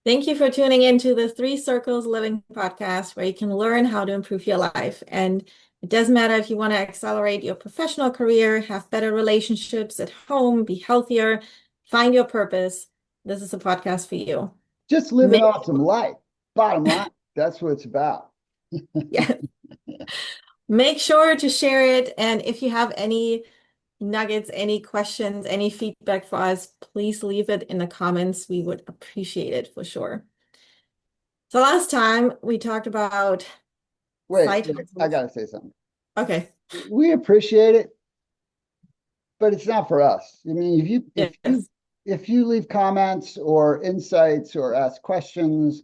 Thank you for tuning into the Three Circles Living podcast, where you can learn how to improve your life. And it doesn't matter if you want to accelerate your professional career, have better relationships at home, be healthier, find your purpose. This is a podcast for you. Just live an Make, awesome life. Bottom line, that's what it's about. yeah, make sure to share it. And if you have any nuggets, any questions, any feedback for us, please leave it in the comments. We would appreciate it for sure. So last time we talked about side I hustles. gotta say something. Okay. We appreciate it, but it's not for us. I mean, Yes. if you leave comments or insights or ask questions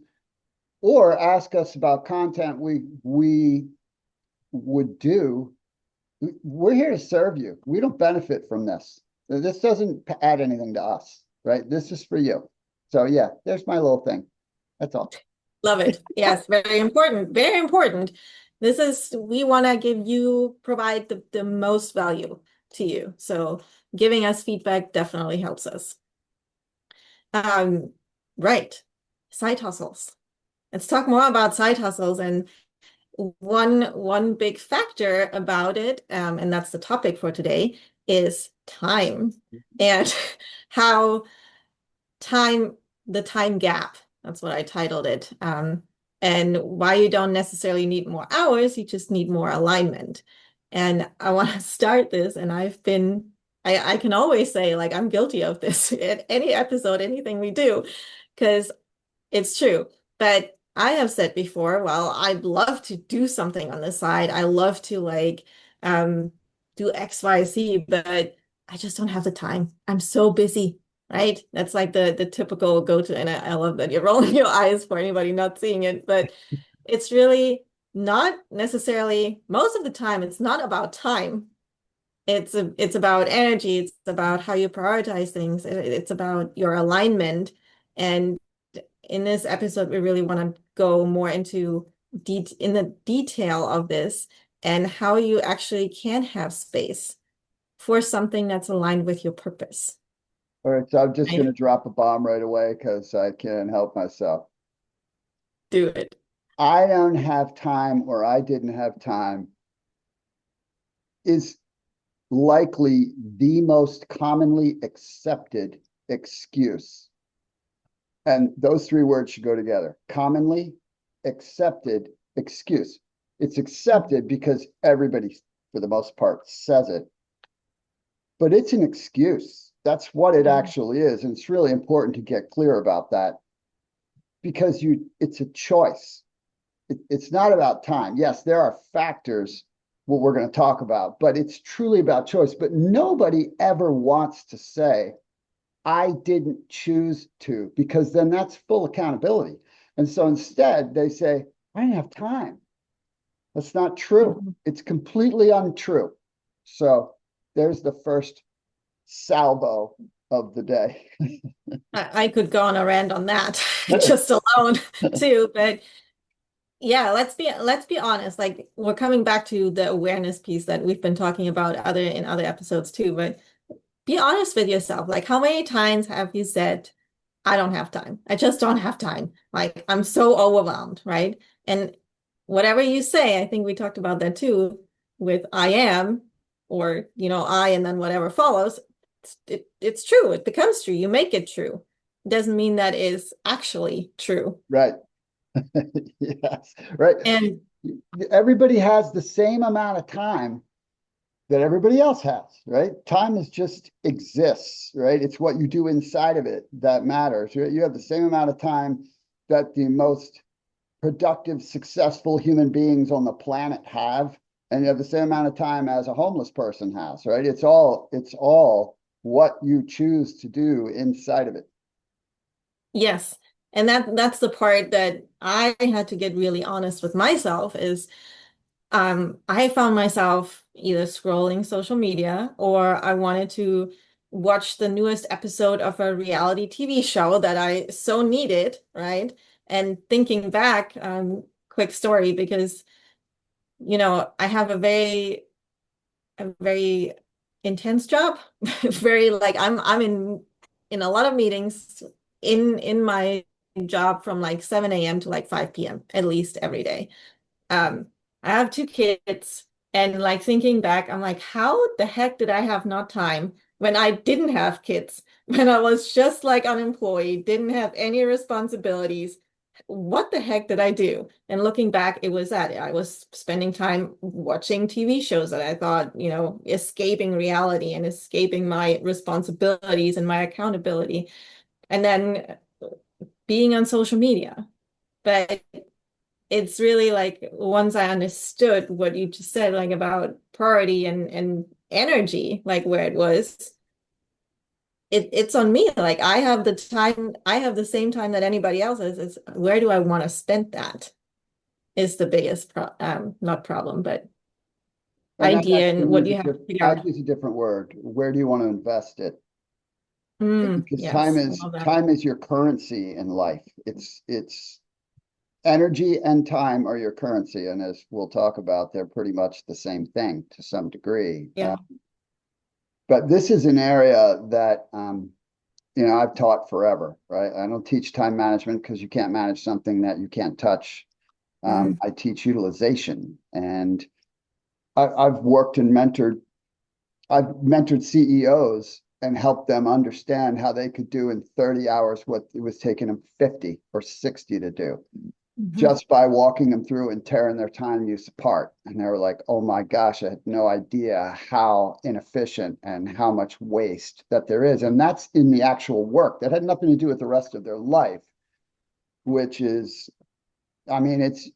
or ask us about content we would do, we're here to serve you. We don't benefit from this. This doesn't add anything to us, right? This is for you. So yeah, there's my little thing. That's all. Love it. Yes, very important. Very important. We want to provide the most value to you. So giving us feedback definitely helps us. Um, right. Side hustles. Let's talk more about side hustles. And one big factor about it, and that's the topic for today, is time and how time, the time gap. That's what I titled it. And why you don't necessarily need more hours, you just need more alignment. And I want to start this, and I can always say, like, I'm guilty of this at any episode, anything we do, because it's true. But I have said before, well, I'd love to do something on the side. I love to um do X, Y, Z, but I just don't have the time. I'm so busy, right? That's like the typical go-to, and I love that you're rolling your eyes for anybody not seeing it, but it's really not necessarily, most of the time, it's not about time. It's about energy. It's about how you prioritize things. It's about your alignment. And in this episode, we really want to go more into in the detail of this and how you actually can have space for something that's aligned with your purpose. All right, so I'm just going Right? to drop a bomb right away because I can't help myself. Do it. I don't have time, or I didn't have time, is likely the most commonly accepted excuse. And those three words should go together: commonly accepted excuse. It's accepted because everybody, for the most part, says it, but it's an excuse. That's what it actually is. And it's really important to get clear about that because it's a choice. It's not about time. Yes, there are factors what we're going to talk about, but it's truly about choice. But nobody ever wants to say, I didn't choose to, because then that's full accountability. And so instead, they say, I didn't have time. That's not true. Mhm. It's completely untrue. So there's the first salvo of the day. I could go on a rant on that just alone too, but yeah, let's be honest. Like, we're coming back to the awareness piece that we've been talking about in other episodes too, but be honest with yourself. Like, how many times have you said, I don't have time. I just don't have time. Like, I'm so overwhelmed, right? And whatever you say, I think we talked about that too with I am, or, I, and then whatever follows. It's true. It becomes true. You make it true. Doesn't mean that is actually true. Right. Yes. Right. And Everybody has the same amount of time that everybody else has, right? Time is just exists, right? It's what you do inside of it that matters. Right? You have the same amount of time that the most productive, successful human beings on the planet have, and you have the same amount of time as a homeless person has, right? It's all what you choose to do inside of it. yes, and that's the part that I had to get really honest with myself is I found myself either scrolling social media, or I wanted to watch the newest episode of a reality TV show that I so needed, right? And thinking back, quick story, because I have a very intense job, very, like, I'm in a lot of meetings in my job from like 7 a.m. to like 5 p.m. at least every day. I have two kids, and like thinking back, I'm like, how the heck did I have not time when I didn't have kids, when I was just like unemployed, didn't have any responsibilities? What the heck did I do? And looking back, it was that I was spending time watching TV shows that I thought, escaping reality and escaping my responsibilities and my accountability, and then being on social media. But it's really like once I understood what you just said, like about priority and energy, like where it was, it's on me. Like I have the time, I have the same time that anybody else has. Is where do I want to spend that is the biggest not problem, but And that idea and what you have to figure out. actually is a different word. Where do you want to invest it? Because Yes, I love that. time is your currency in life. It's energy and time are your currency, and as we'll talk about, they're pretty much the same thing to some degree. Yeah. But this is an area that I've taught forever, right? I don't teach time management because you can't manage something that you can't touch. Mm. I teach utilization, and I've worked and mentored. I've mentored CEOs and helped them understand how they could do in 30 hours what it was taking them 50 or 60 to do, Mhm. just by walking them through and tearing their time use apart. And they were like, oh my gosh, I had no idea how inefficient and how much waste that there is. And that's in the actual work. That had nothing to do with the rest of their life, which is, I mean, it's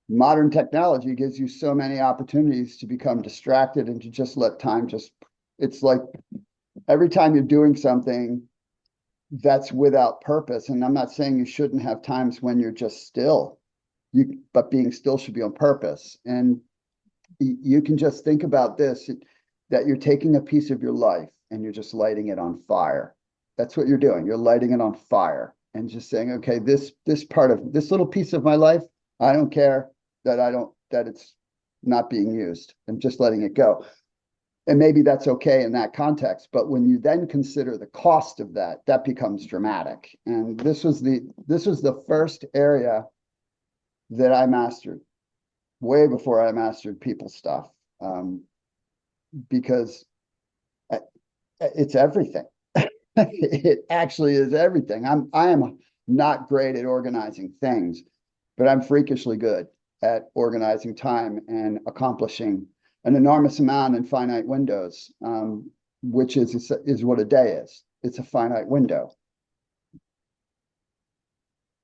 modern technology gives you so many opportunities to become distracted and to just let time just, it's like every time you're doing something that's without purpose. And I'm not saying you shouldn't have times when you're just still, but being still should be on purpose. And you can just think about this, that you're taking a piece of your life and you're just lighting it on fire. That's what you're doing. You're lighting it on fire and just saying, okay, this part of this little piece of my life, I don't care that it's not being used. I'm just letting it go. And maybe that's okay in that context, but when you then consider the cost of that, that becomes dramatic. And this was the first area that I mastered way before I mastered people stuff, because it's everything. It actually is everything. I am not great at organizing things, but I'm freakishly good at organizing time and accomplishing an enormous amount in finite windows, which is what a day is. It's a finite window.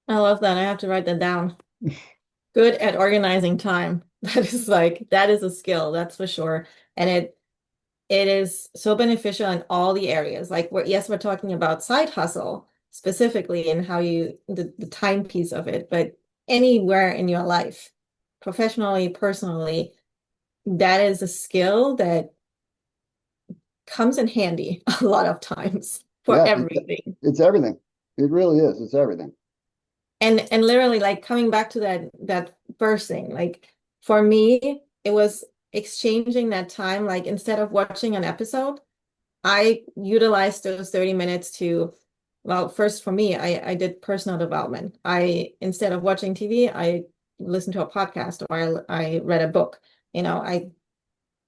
I love that. I have to write that down. Good at organizing time. That is a skill, that's for sure. And it is so beneficial in all the areas. Like we're talking about side hustle specifically and how the time piece of it, but anywhere in your life, professionally, personally, that is a skill that comes in handy a lot of times for Yeah, everything. it's everything. It really is. It's everything. And literally like coming back to that first thing, like for me, it was exchanging that time, like instead of watching an episode, I utilized those 30 minutes to, well, first for me, I did personal development. Instead of watching TV, I listened to a podcast or I read a book. I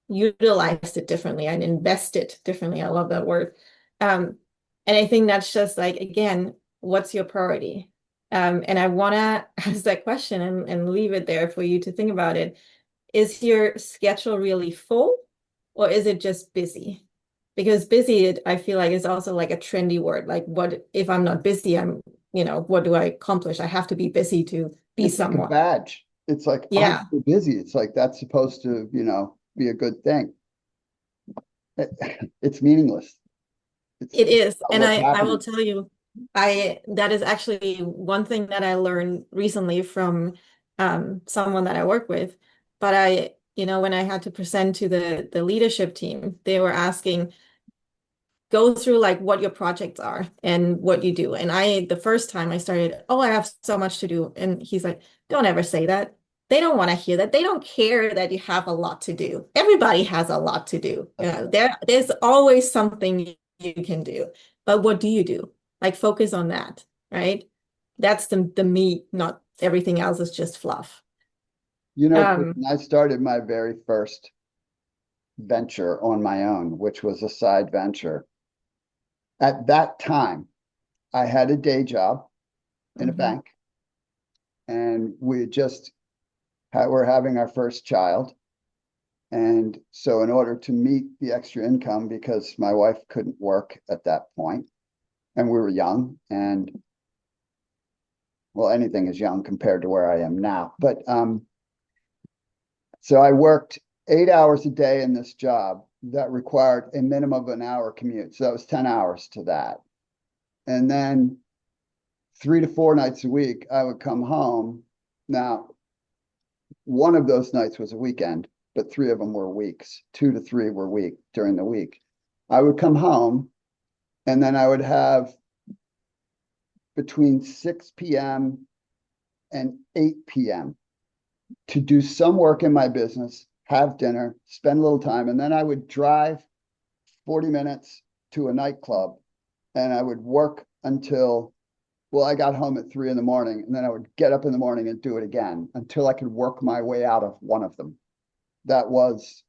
utilized it differently. I invested differently. I love that word. Um, and I think that's just like, again, what's your priority? And I want to ask that question and leave it there for you to think about it. Is your schedule really full or is it just busy? Because busy, I feel like is also like a trendy word. Like what if I'm not busy, what do I accomplish? I have to be busy to be It's like a someone. badge. It's like, I'm Yeah, so busy. It's like that's supposed to, be a good thing. It's meaningless. it It's is. not And what's I will happening. tell you, that is actually one thing that I learned recently from someone that I work with. But when I had to present to the leadership team, they were asking, go through like what your projects are and what you do. And the first time I started, oh, I have so much to do. And he's like, don't ever say that. They don't want to hear that. They don't care that you have a lot to do. Everybody has a lot to do. There's always something you can do. But what do you do? Like focus on that, right? That's the meat, not everything else is just fluff. You know, Um, Kristen, I started my very first venture on my own, which was a side venture. At that time, I had a day job in a mhm. bank, and were having our first child. And so, in order to meet the extra income, because my wife couldn't work at that point, and we were young, and well, anything is young compared to where I am now. But so I worked 8 hours a day in this job that required a minimum of an hour commute. So that was 10 hours to that. And then 3 to 4 nights a week, I would come home. Now, one of those nights was a weekend, but three of them were weeks. 2 to 3 were week during the week. I would come home and then I would have between 6 p.m. and 8 p.m. to do some work in my business, have dinner, spend a little time, and then I would drive 40 minutes to a nightclub and I would work until, well, I got home at 3 in the morning, and then I would get up in the morning and do it again until I could work my way out of one of them. That was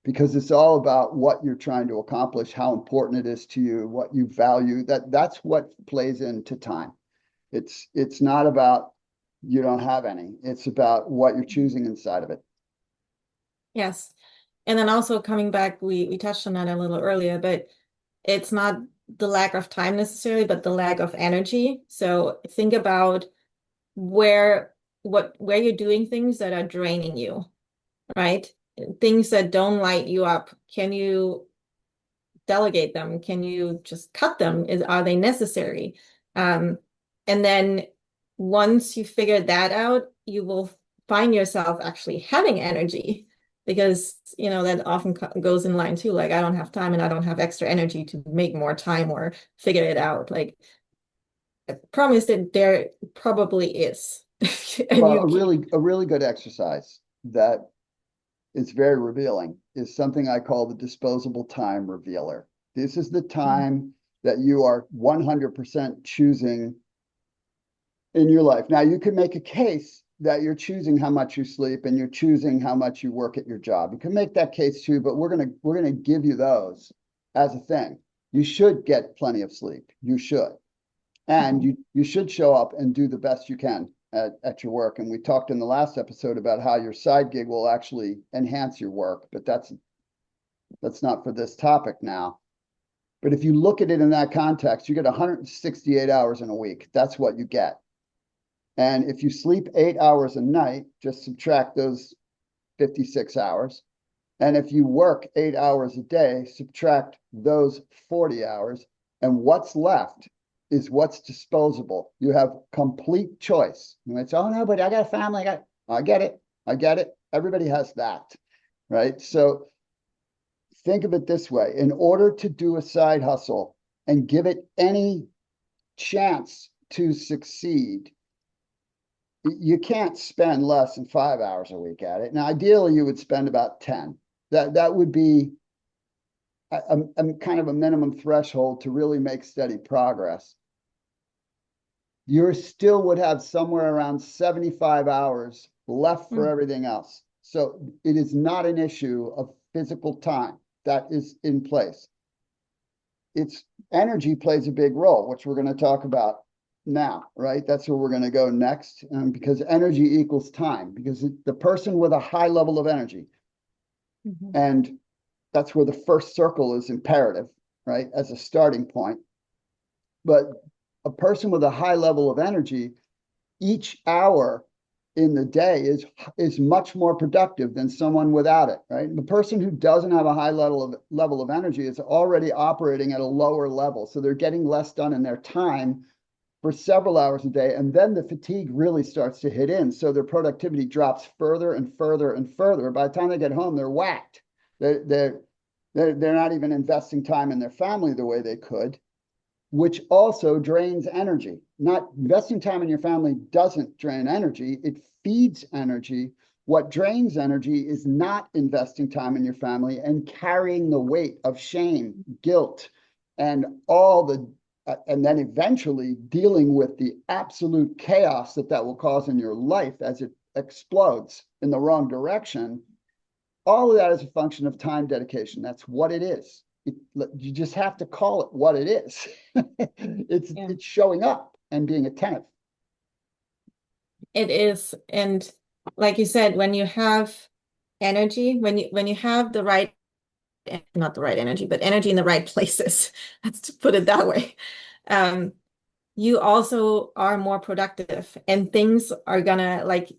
because it's all about what you're trying to accomplish, how important it is to you, what you value. That's what plays into time. It's not about you don't have any. It's about what you're choosing inside of it. Yes. And then also coming back, we touched on that a little earlier, but it's not the lack of time necessarily, but the lack of energy. So think about where where you're doing things that are draining you, right? Things that don't light you up. Can you delegate them? Can you just cut them? Are they necessary? Um, and then once you figure that out, you will find yourself actually having energy because, that often goes in line too. Like, I don't have time and I don't have extra energy to make more time or figure it out. Like, I promise that there probably is. And Well, you can. a really good exercise that is very revealing is something I call the disposable time revealer. This is the time that you are 100% choosing in your life. Now, you can make a case that you're choosing how much you sleep and you're choosing how much you work at your job. You can make that case too, but we're gonna give you those as a thing. You should get plenty of sleep. You should. And Mhm. you should show up and do the best you can at your work. And we talked in the last episode about how your side gig will actually enhance your work, but that's not for this topic now. But if you look at it in that context, you get 168 hours in a week. That's what you get. And if you sleep 8 hours a night, just subtract those 56 hours. And if you work 8 hours a day, subtract those 40 hours. And what's left is what's disposable. You have complete choice. You might say, oh no, but I got a family. I get it. I get it. Everybody has that, right? So think of it this way. In order to do a side hustle and give it any chance to succeed, you can't spend less than 5 hours a week at it. Now, ideally, you would spend about 10. That would be a kind of a minimum threshold to really make steady progress. You still would have somewhere around 75 hours left for Mm. everything else. So it is not an issue of physical time that is in place. It's energy plays a big role, which we're going to talk about now, right? That's where we're going to go next, because energy equals time, because the person with a high level of energy, Mhm. and that's where the first circle is imperative, right? As a starting point. But a person with a high level of energy, each hour in the day is much more productive than someone without it, right? The person who doesn't have a high level of energy is already operating at a lower level, so they're getting less done in their time for several hours a day, and then the fatigue really starts to hit in, so their productivity drops further and further and further. By the time they get home, they're whacked. They're not even investing time in their family the way they could, which also drains energy. Not investing time in your family doesn't drain energy, it feeds energy. What drains energy is not investing time in your family and carrying the weight of shame, guilt, and all the and then eventually dealing with the absolute chaos that will cause in your life as it explodes in the wrong direction. All of that is a function of time dedication. That's what it is. You just have to call it what it is. It's showing up and being attentive. It is. And like you said, when you have energy, when you have the right, not the right energy, but energy in the right places, let's put it that way. You also are more productive, and things are gonna, like,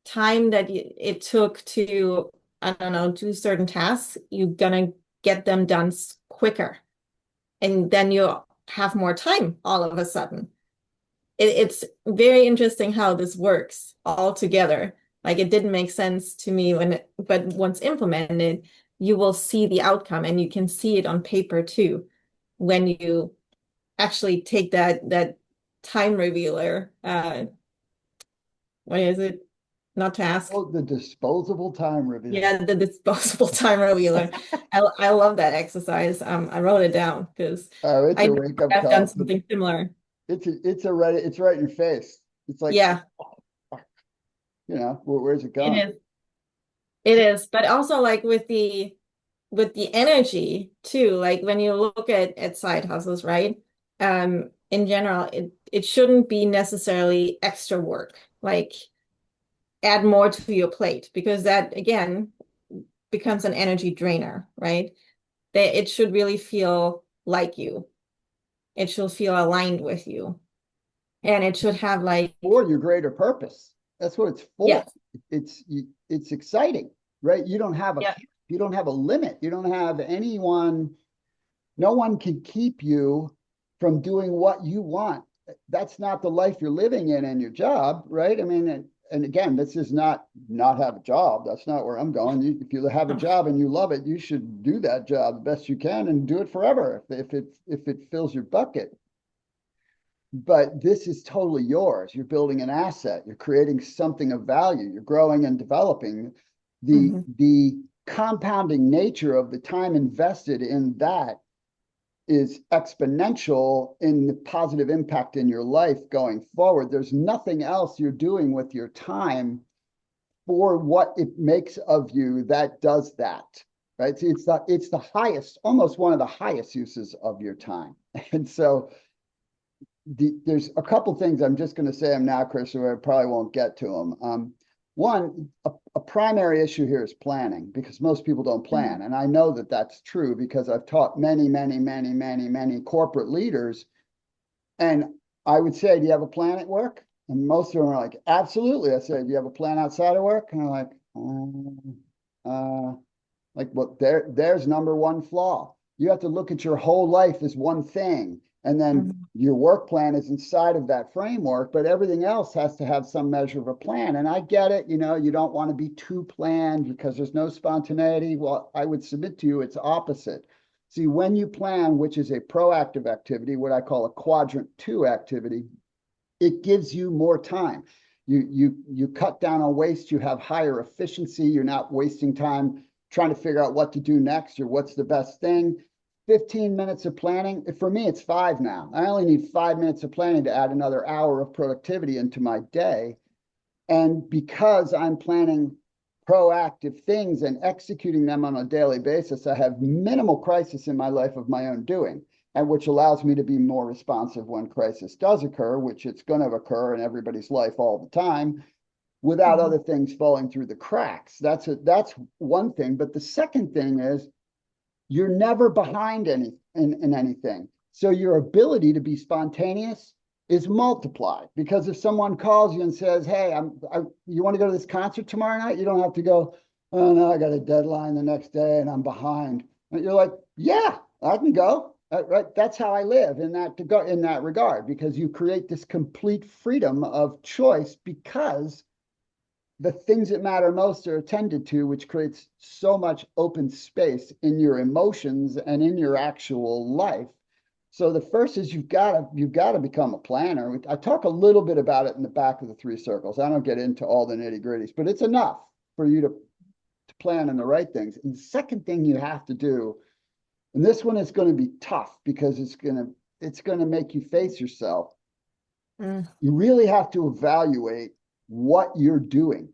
time that it took to, I don't know, do certain tasks, you're gonna get them done quicker. And then you have more time all of a sudden. It's very interesting how this works all together. Like, it didn't make sense to me but once implemented, you will see the outcome, and you can see it on paper too when you actually take that time revealer. What is it? Not task. Oh, the disposable time review. Yeah, the disposable time revealer. I love that exercise. I wrote it down because Oh, it's I a know wake up I've done call. something similar. It's right in your face. It's like, Yeah, where's it it going? is. It is. But also, like, with the energy too, like when you look at side hustles, right? In general, it shouldn't be necessarily extra work. Like, add more to your plate, because that again becomes an energy drainer, right? That it should really feel like you. It should feel aligned with you. And it should have, like, For your greater purpose. That's what it's for. yes, It's exciting, right? yeah, You don't have a limit. You don't have anyone. No one can keep you from doing what you want. That's not the life you're living in your job, right? I mean, and again, this is not have a job. That's not where I'm going. If you have a job and you love it, you should do that job the best you can and do it forever if it fills your bucket. But this is totally yours. You're building an asset. You're creating something of value. You're growing and developing. hmm The compounding nature of the time invested in that is exponential in the positive impact in your life going forward. There's nothing else you're doing with your time for what it makes of you that does that, right? So it's the highest, almost one of the highest uses of your time. And so there's a couple things I'm just going to say them now, Chris, or I probably won't get to them. One, a primary issue here is planning, because most people don't plan. And I know that that's true because I've taught many corporate leaders. And I would say, do you have a plan at work? And most of them are like, absolutely. I say, do you have a plan outside of work? And I'm like, well, there's number one flaw. You have to look at your whole life as one thing. And then hmm your work plan is inside of that framework, but everything else has to have some measure of a plan. And I get it, you don't want to be too planned because there's no spontaneity. Well, I would submit to you, it's opposite. See, when you plan, which is a proactive activity, what I call a quadrant 2 activity, it gives you more time. You cut down on waste, you have higher efficiency, you're not wasting time trying to figure out what to do next or what's the best thing. 15 minutes of planning. For me, it's 5 now. I only need 5 minutes of planning to add another hour of productivity into my day. And because I'm planning proactive things and executing them on a daily basis, I have minimal crisis in my life of my own doing, and which allows me to be more responsive when crisis does occur, which it's going to occur in everybody's life all the time, without hmm other things falling through the cracks. That's one thing. But the second thing is, you're never behind in anything. So your ability to be spontaneous is multiplied, because if someone calls you and says, hey, you want to go to this concert tomorrow night? You don't have to go, oh no, I got a deadline the next day and I'm behind. And you're like, yeah, I can go. Right? That's how I live in that regard, because you create this complete freedom of choice, because the things that matter most are attended to, which creates so much open space in your emotions and in your actual life. So the first is you've got to become a planner. I talk a little bit about it in the back of the 3 circles. I don't get into all the nitty gritties, but it's enough for you to plan on the right things. And the second thing you have to do, and this one is going to be tough because it's going to make you face yourself. Mm. You really have to evaluate what you're doing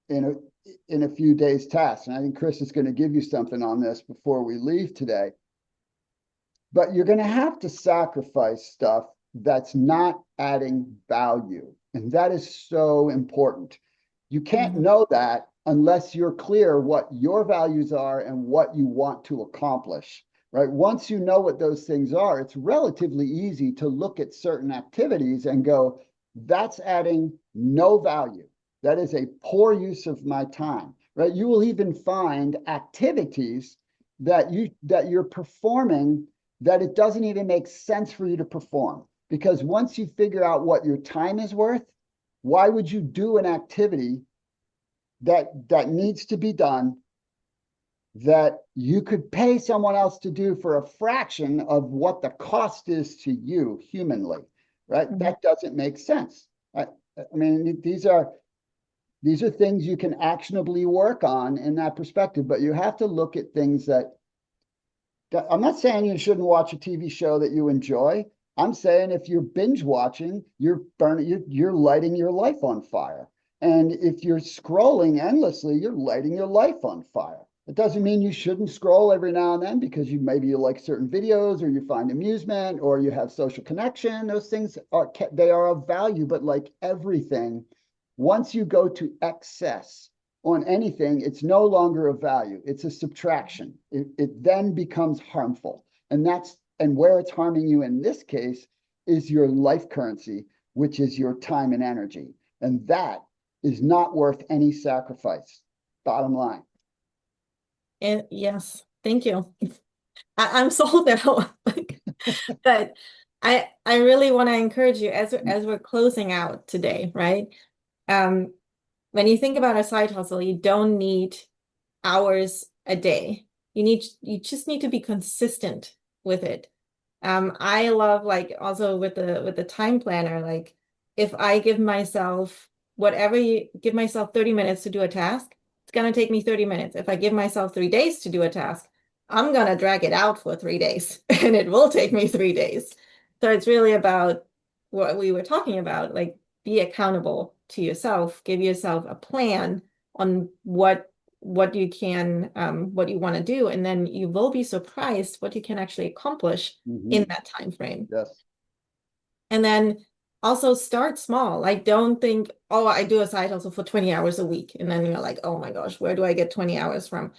in a few days' tasks. And I think Chris is going to give you something on this before we leave today. But you're going to have to sacrifice stuff that's not adding value. And that is so important. You can't Mhm. know that unless you're clear what your values are and what you want to accomplish, right? Once you know what those things are, it's relatively easy to look at certain activities and go, that's adding no value. That is a poor use of my time, right? You will even find activities that you're performing that it doesn't even make sense for you to perform. Because once you figure out what your time is worth, why would you do an activity that needs to be done that you could pay someone else to do for a fraction of what the cost is to you humanly, right? Mhm. That doesn't make sense. I mean, these are things you can actionably work on in that perspective, but you have to look at things that I'm not saying you shouldn't watch a TV show that you enjoy. I'm saying if you're binge watching, you're lighting your life on fire. And if you're scrolling endlessly, you're lighting your life on fire. It doesn't mean you shouldn't scroll every now and then because you like certain videos or you find amusement or you have social connection. Those things are of value, but like everything, once you go to excess on anything, it's no longer a value. It's a subtraction. It then becomes harmful. And where it's harming you in this case is your life currency, which is your time and energy. And that is not worth any sacrifice. Bottom line. And yes, thank you. I'm sold now. But I really want to encourage you as we're closing out today, right? Um, when you think about a side hustle, you don't need hours a day. You just need to be consistent with it. I love like also with the time planner, like if I give myself give myself 30 minutes to do a task, it's gonna take me 30 minutes. If I give myself 3 days to do a task, I'm gonna drag it out for 3 days and it will take me 3 days. So it's really about what we were talking about, like be accountable to yourself, give yourself a plan on what you can what you want to do, and then you will be surprised what you can actually accomplish in Mhm. that time frame. Yes. And then also start small. Like don't think, oh, I do a side hustle for 20 hours a week. And then you're like, oh my gosh, where do I get 20 hours from?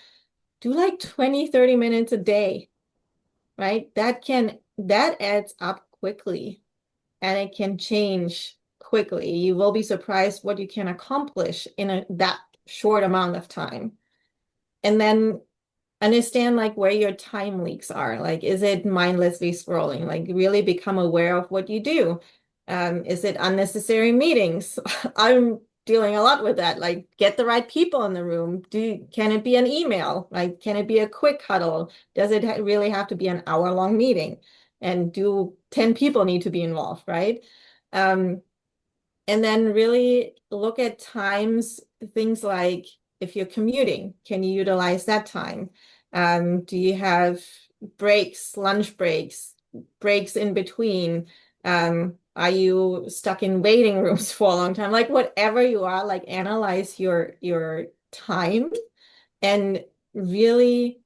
Do like 20, 30 minutes a day, right? That adds up quickly and it can change quickly. You will be surprised what you can accomplish in that short amount of time. And then understand like where your time leaks are. Like, is it mindlessly scrolling? Like, really become aware of what you do. Is it unnecessary meetings? I'm dealing a lot with that. Like, get the right people in the room. Can it be an email? Like, can it be a quick huddle? Does it really have to be an hour-long meeting? And do 10 people need to be involved, right? Um, and then really look at times, things like if you're commuting, can you utilize that time? Do you have breaks, lunch breaks, breaks in between? Are you stuck in waiting rooms for a long time? Like whatever you are, like analyze your time and really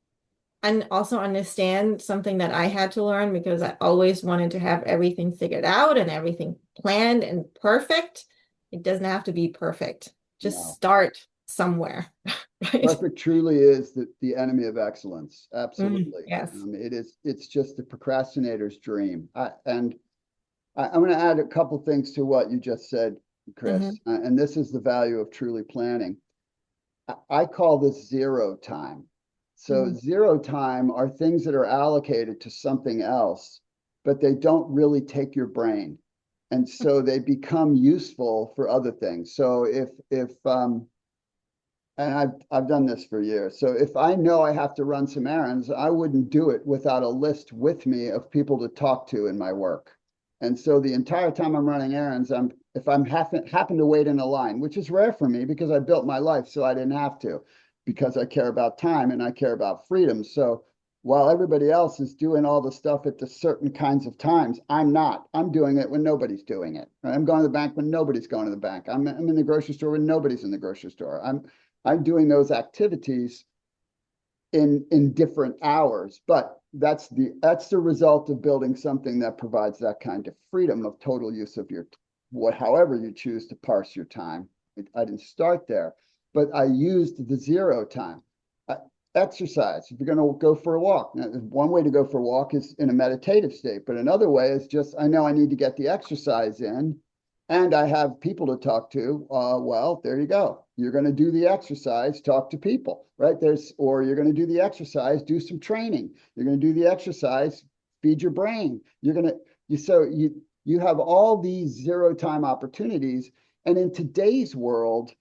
and also understand something that I had to learn because I always wanted to have everything figured out and everything planned and perfect. It doesn't have to be perfect. Just No. start somewhere, right? Perfect truly is the enemy of excellence. Absolutely. Yes. It's just the procrastinator's dream. I'm going to add a couple things to what you just said, Hmm. Chris. And this is the value of truly planning. I call this zero time. So Hmm. zero time are things that are allocated to something else, but they don't really take your brain. And so they become useful for other things. So if and I've done this for years. So if I know I have to run some errands, I wouldn't do it without a list with me of people to talk to in my work. And so the entire time I'm running errands, if I'm happen to wait in a line, which is rare for me because I built my life so I didn't have to, because I care about time and I care about freedom. So while everybody else is doing all the stuff at the certain kinds of times, I'm not. I'm doing it when nobody's doing it. I'm going to the bank when nobody's going to the bank. I'm in the grocery store when nobody's in the grocery store. I'm doing those activities in different hours, but that's the result of building something that provides that kind of freedom of total use of your however you choose to parse your time. I didn't start there, but I used the zero time. Exercise. If you're going to go for a walk, now, one way to go for a walk is in a meditative state, but another way is just, I know I need to get the exercise in and I have people to talk to. Well, there you go. You're going to do the exercise, talk to people, right? Or you're going to do the exercise, do some training. You're going to do the exercise, feed your brain. You have all these zero time opportunities. And in today's world,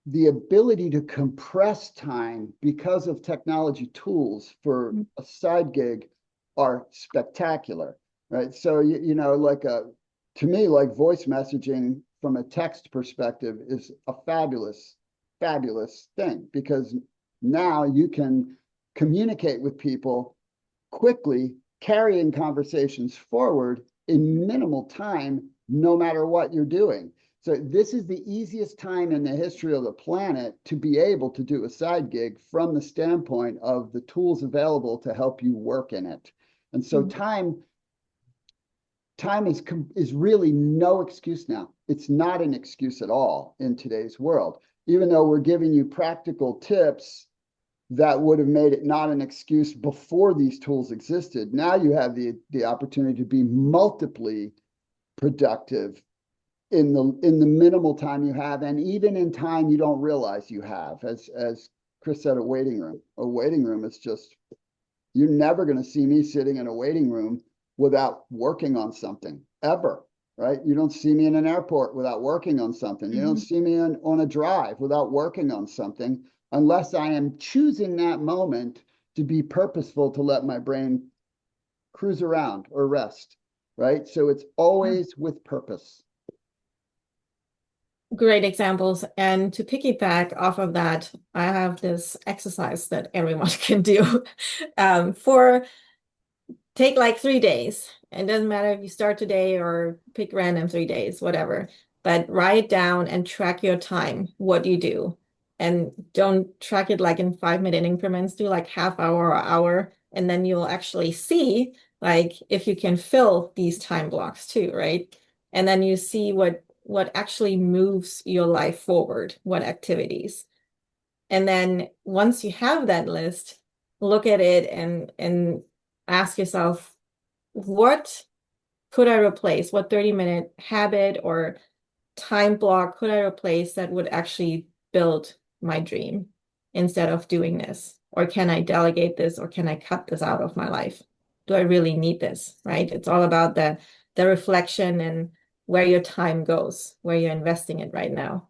the ability to compress time because of technology tools for a side gig are spectacular, right? So, to me, like voice messaging from a text perspective is a fabulous, fabulous thing because now you can communicate with people quickly, carrying conversations forward in minimal time, no matter what you're doing. So this is the easiest time in the history of the planet to be able to do a side gig from the standpoint of the tools available to help you work in it. And so time is really no excuse now. It's not an excuse at all in today's world. Even though we're giving you practical tips that would have made it not an excuse before these tools existed. Now you have the opportunity to be multiply productive in the minimal time you have, and even in time you don't realize you have. As Chris said, a waiting room. A waiting room is just, you're never going to see me sitting in a waiting room without working on something ever, right? You don't see me in an airport without working on something. You don't see me on a drive without working on something, unless I am choosing that moment to be purposeful, to let my brain cruise around or rest, right? So it's always with purpose. Great examples. And to piggyback off of that, I have this exercise that everyone can do for take like 3 days. It doesn't matter if you start today or pick random 3 days, whatever. But write down and track your time, what you do. And don't track it like in 5-minute increments. Do like half hour or hour. And then you'll actually see like if you can fill these time blocks too, right? And then you see what actually moves your life forward, what activities. And then once you have that list, look at it and ask yourself, what could I replace? What 30-minute habit or time block could I replace that would actually build my dream instead of doing this? Or can I delegate this, or can I cut this out of my life? Do I really need this, right? It's all about the reflection and where your time goes, where you're investing it right now.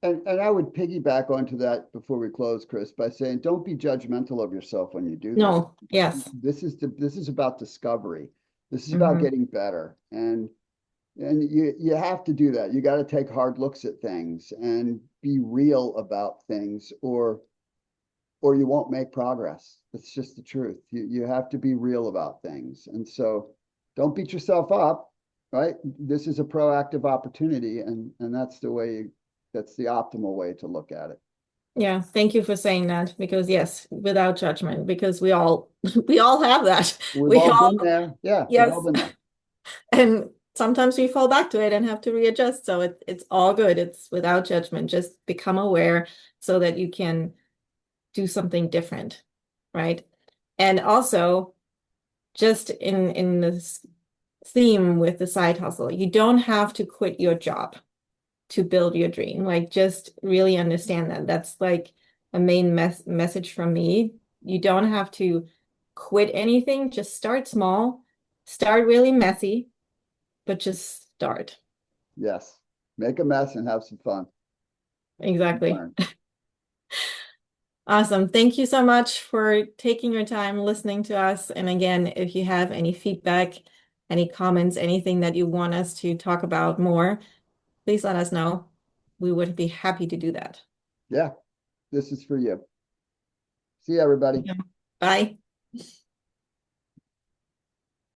And I would piggyback onto that before we close, Chris, by saying don't be judgmental of yourself when you do this. No, yes. This is about discovery. This is about Hmm. getting better. And you have to do that. You got to take hard looks at things and be real about things, or you won't make progress. It's just the truth. You have to be real about things. And so don't beat yourself up, right? This is a proactive opportunity, and that's the optimal way to look at it. Yeah, thank you for saying that because yes, without judgment, because we all we all have that. We've We all all been there. Yeah, we've all yes. been there. And sometimes we fall back to it and have to readjust. So it's all good. It's without judgment. Just become aware so that you can do something different, right? And also just in this theme with the side hustle, you don't have to quit your job to build your dream. Like, just really understand that. That's like a main message from me. You don't have to quit anything. Just start small, start really messy, but just start. Yes. Make a mess and have some fun. Exactly. Learn. Awesome. Thank you so much for taking your time listening to us. And again, if you have any feedback, any comments, anything that you want us to talk about more, please let us know. We would be happy to do that. Yeah, this is for you. See you, everybody. Bye.